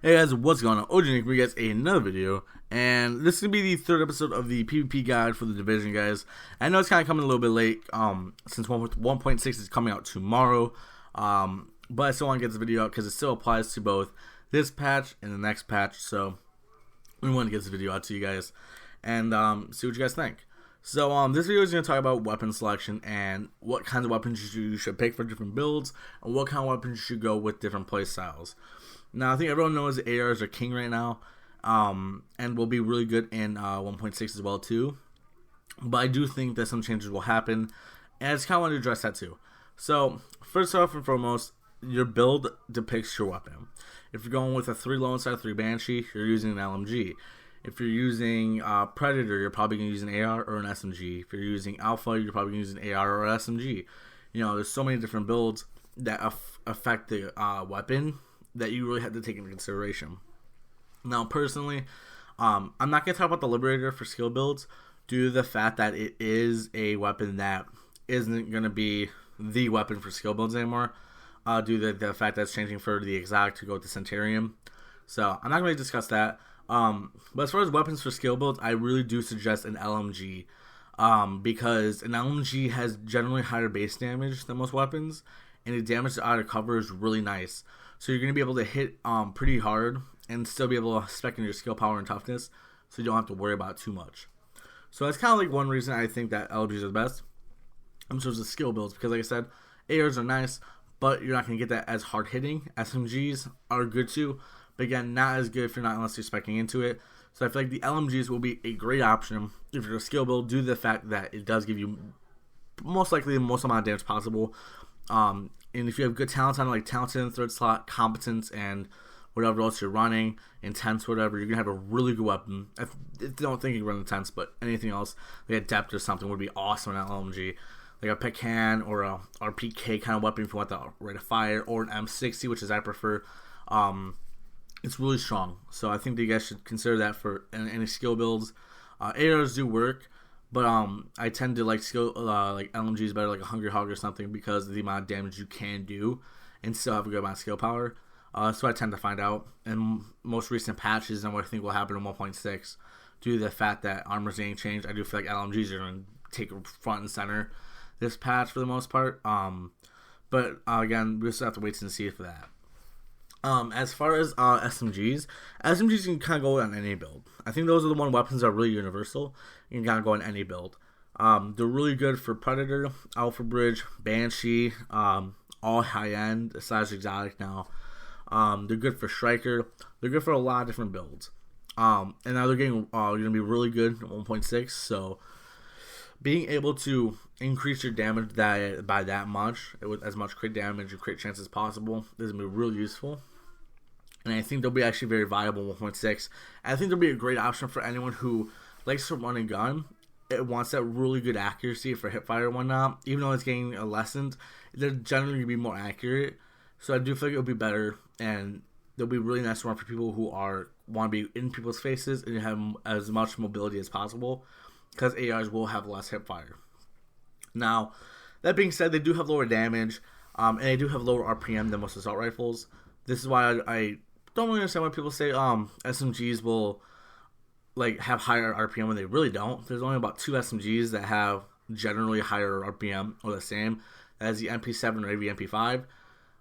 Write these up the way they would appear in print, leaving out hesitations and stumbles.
Hey guys, what's going on? OGnick bringing you guys another video, and this is gonna be the third episode of the PvP guide for the division, guys. I know it's kind of coming a little bit late, since 1.6 is coming out tomorrow, but I still want to get this video out because it still applies to both this patch and the next patch. So we want to get this video out to you guys and see what you guys think. So this video is going to talk about weapon selection and what kinds of weapons you should pick for different builds, and what kind of weapons you should go with different play styles. Now, I think everyone knows that ARs are king right now, and will be really good in 1.6 as well too. But I do think that some changes will happen, and I just kind of want to address that too. So first off and foremost, your build depicts your weapon. If you're going with a 3 Lone Star, 3 Banshee, you're using an LMG. If you're using Predator, you're probably going to use an AR or an SMG. If you're using Alpha, you're probably going to use an AR or an SMG. You know, there's so many different builds that affect the weapon that you really have to take into consideration. Now, personally, I'm not going to talk about the Liberator for skill builds due to the fact that it is a weapon that isn't going to be the weapon for skill builds anymore, due to the fact that it's changing for the Exotic to go with the Centurion. So I'm not going to discuss that. But as far as weapons for skill builds, I really do suggest an LMG, because an LMG has generally higher base damage than most weapons, and the damage out of cover is really nice. So you're going to be able to hit pretty hard and still be able to spec in your skill power and toughness, so you don't have to worry about it too much. So that's kind of like one reason I think that LMGs are the best in terms of skill builds, because like I said, ARs are nice, but you're not going to get that as hard hitting. SMGs are good too, but again, not as good if you're not, unless you're specing into it. So I feel like the LMGs will be a great option if you're a skill build, due to the fact that it does give you most likely the most amount of damage possible. And if you have good talents on, like talented, third slot, competence, and whatever else you're running, intense, whatever, you're gonna have a really good weapon. I don't think you run intense, but anything else, like a depth or something, would be awesome in an LMG. Like a Pecan or a RPK kind of weapon if you want the rate of fire, or an M60, which is I prefer. It's really strong, so I think that you guys should consider that for any skill builds. ARs do work, but I tend to like like LMGs better, like a Hungry Hog or something, because of the amount of damage you can do and still have a good amount of skill power. So I tend to find out in most recent patches and what I think will happen in 1.6, due to the fact that armor's getting changed. I do feel like LMGs are going to take front and center this patch for the most part. But again, we just have to wait and see for that. As far as SMGs you can kind of go on any build. I think those are the one weapons that are really universal. You can kind of go on any build. They're really good for Predator, Alpha Bridge, Banshee, all high end, besides Exotic now. They're good for Striker. They're good for a lot of different builds. And now they're getting going to be really good at 1.6. So being able to increase your damage by that much, with as much crit damage and crit chance as possible, is going to be really useful. And I think they'll be actually very viable in 1.6. And I think they'll be a great option for anyone who likes to run and gun. It wants that really good accuracy for hipfire and whatnot. Even though it's getting lessened, they're generally going to be more accurate. So I do feel like it'll be better, and they'll be really nice to run for people who want to be in people's faces and have as much mobility as possible, because ARs will have less hipfire. Now, that being said, they do have lower damage, and they do have lower RPM than most assault rifles. This is why I don't really understand why people say SMGs will like have higher RPM when they really don't. There's only about 2 SMGs that have generally higher RPM or the same as the MP7 or AV-MP5.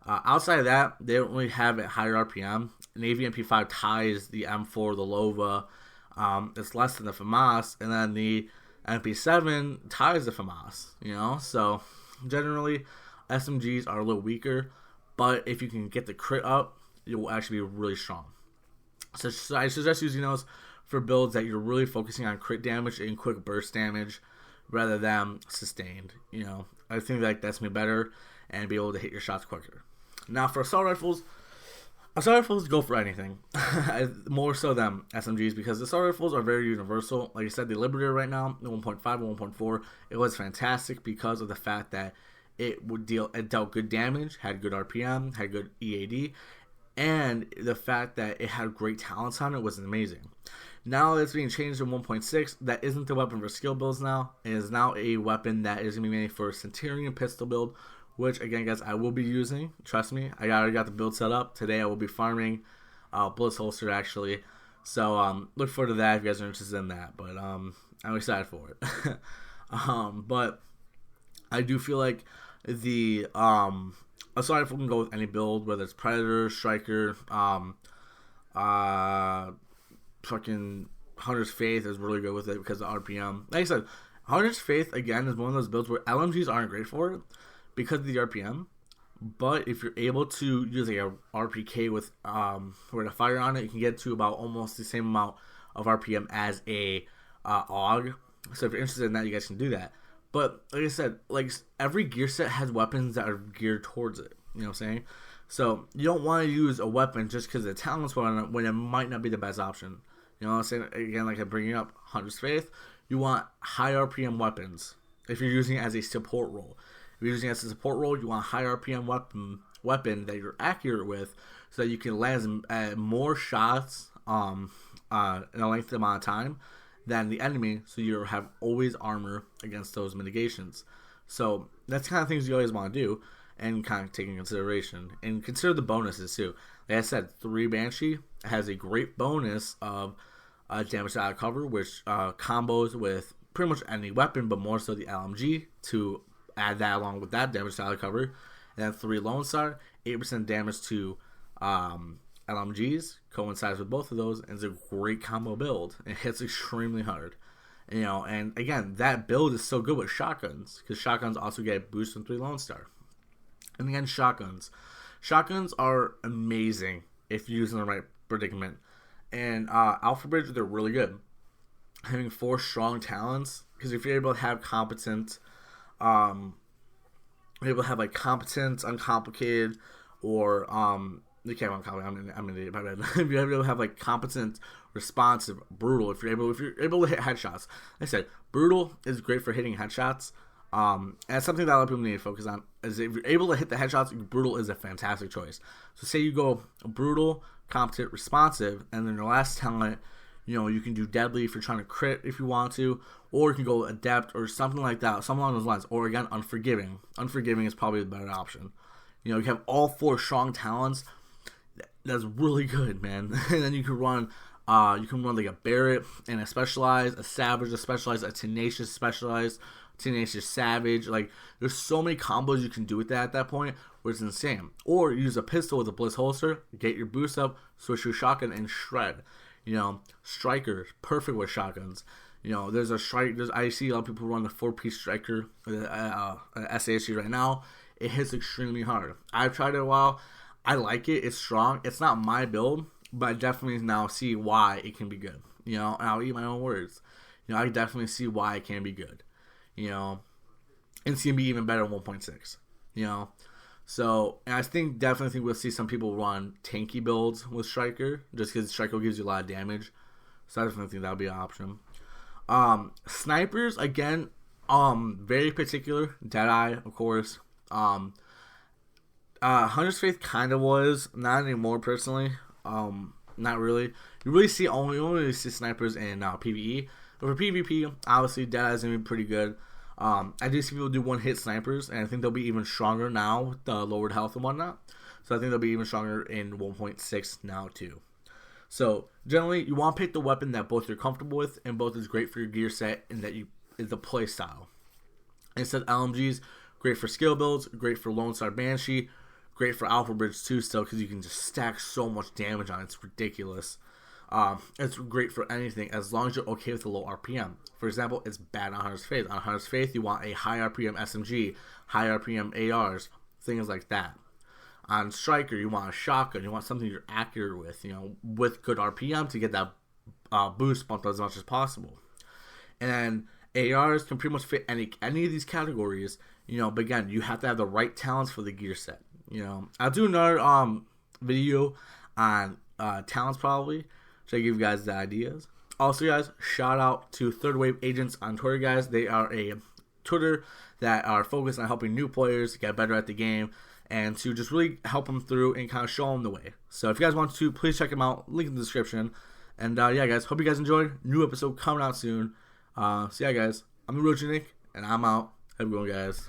Outside of that, they don't really have a higher RPM. An AV-MP5 ties the M4, the Lova. It's less than the FAMAS, and then the MP7 ties the FAMAS, you know? So generally, SMGs are a little weaker, but if you can get the crit up, it will actually be really strong. So I suggest using those for builds that you're really focusing on crit damage and quick burst damage rather than sustained. You know, I think like that's me better and be able to hit your shots quicker. Now for assault rifles go for anything, more so than SMGs, because assault rifles are very universal. Like I said, the Liberator right now, the 1.5 and 1.4, it was fantastic because of the fact that it dealt good damage, had good RPM, had good EAD, and the fact that it had great talents on it was amazing. Now that it's being changed in 1.6, that isn't the weapon for skill builds now. It is now a weapon that is going to be made for Centurion pistol build, which again, guys, I will be using. Trust me, I already got the build set up. Today I will be farming Blitz holster actually. So look forward to that if you guys are interested in that. But I'm excited for it. But I do feel like the aside if we can go with any build, whether it's Predator, Striker, fucking Hunter's Faith is really good with it because of RPM. Like I said, Hunter's Faith again is one of those builds where LMGs aren't great for it because of the RPM. But if you're able to use like a RPK with a fire on it, you can get to about almost the same amount of RPM as a AUG. So if you're interested in that, you guys can do that. But like I said, like every gear set has weapons that are geared towards it. You know what I'm saying? So you don't want to use a weapon just because the talent's on it when it might not be the best option. You know what I'm saying? Again, like I'm bringing up Hunter's Faith, you want high RPM weapons if you're using it as a support role. If you're using it as a support role, you want a high RPM weapon that you're accurate with so that you can land more shots in a lengthy amount of time than the enemy, so you have always armor against those mitigations. So that's kind of things you always want to do and kind of take in consideration. And consider the bonuses too. Like I said, 3 Banshee has a great bonus of damage out of cover, which combos with pretty much any weapon, but more so the LMG to add that along with that damage out of cover. And then 3 Lone Star, 8% damage to LMGs coincides with both of those, and it's a great combo build. It hits extremely hard, you know. And again, that build is so good with shotguns because shotguns also get boost from 3 Lone Star. And again, shotguns are amazing if you're using the right predicament. And Alpha Bridge, they're really good. Having 4 strong talents, because if you're able to have competent, you're able to have like competent, uncomplicated, or okay, I'm an idiot. If you're able to have like competent, responsive, brutal. If you're able to hit headshots, like I said, brutal is great for hitting headshots. And it's something that a lot of people need to focus on. Is if you're able to hit the headshots, brutal is a fantastic choice. So say you go brutal, competent, responsive, and then your last talent, you know, you can do deadly if you're trying to crit if you want to, or you can go adept or something like that, something along those lines. Or again, unforgiving. Unforgiving is probably the better option. You know, you have all 4 strong talents. That's really good, man. And then you can run like a Barret and a Specialized, a Savage, a Specialized, a Tenacious Specialized, Tenacious Savage. Like, there's so many combos you can do with that at that point where it's insane. Or use a pistol with a Blitz holster, get your boost up, switch to a shotgun, and shred. You know, Striker, perfect with shotguns. You know, I see a lot of people run the 4-piece Striker, SASG right now. It hits extremely hard. I've tried it a while. I like it. It's strong. It's not my build, but I definitely now see why it can be good. You know, and I'll eat my own words. You know, I definitely see why it can be good. You know, and it's gonna be even better in 1.6. You know, so and I definitely think we'll see some people run tanky builds with Striker just because Striker gives you a lot of damage. So I definitely think that'll be an option. Snipers again, very particular. Deadeye, of course. Hunter's Faith kind of was, not anymore personally. Not really. You only see snipers in PvE. But for PvP, obviously Deadeye's gonna be pretty good. I do see people do 1-hit snipers, and I think they'll be even stronger now with the lowered health and whatnot. So I think they'll be even stronger in 1.6 now too. So generally, you want to pick the weapon that both you're comfortable with and both is great for your gear set and that is the play style. Instead, LMGs great for skill builds, great for Lone Star Banshee. Great for Alpha Bridge too still because you can just stack so much damage on it. It's ridiculous. It's great for anything as long as you're okay with the low RPM. For example, it's bad on Hunter's Faith. On Hunter's Faith, you want a high RPM SMG, high RPM ARs, things like that. On Striker, you want a shotgun. You want something you're accurate with, you know, with good RPM to get that boost bumped as much as possible. And ARs can pretty much fit any of these categories, you know, but again, you have to have the right talents for the gear set. You know, I'll do another video on talents probably to give you guys the ideas. Also, guys, shout out to Third Wave Agents on Twitter, guys. They are a Twitter that are focused on helping new players get better at the game and to just really help them through and kind of show them the way. So if you guys want to, please check them out. Link in the description. And yeah, guys, hope you guys enjoyed. New episode coming out soon. So yeah, guys, I'm TheRealOGnick, and I'm out. Have a good one, guys.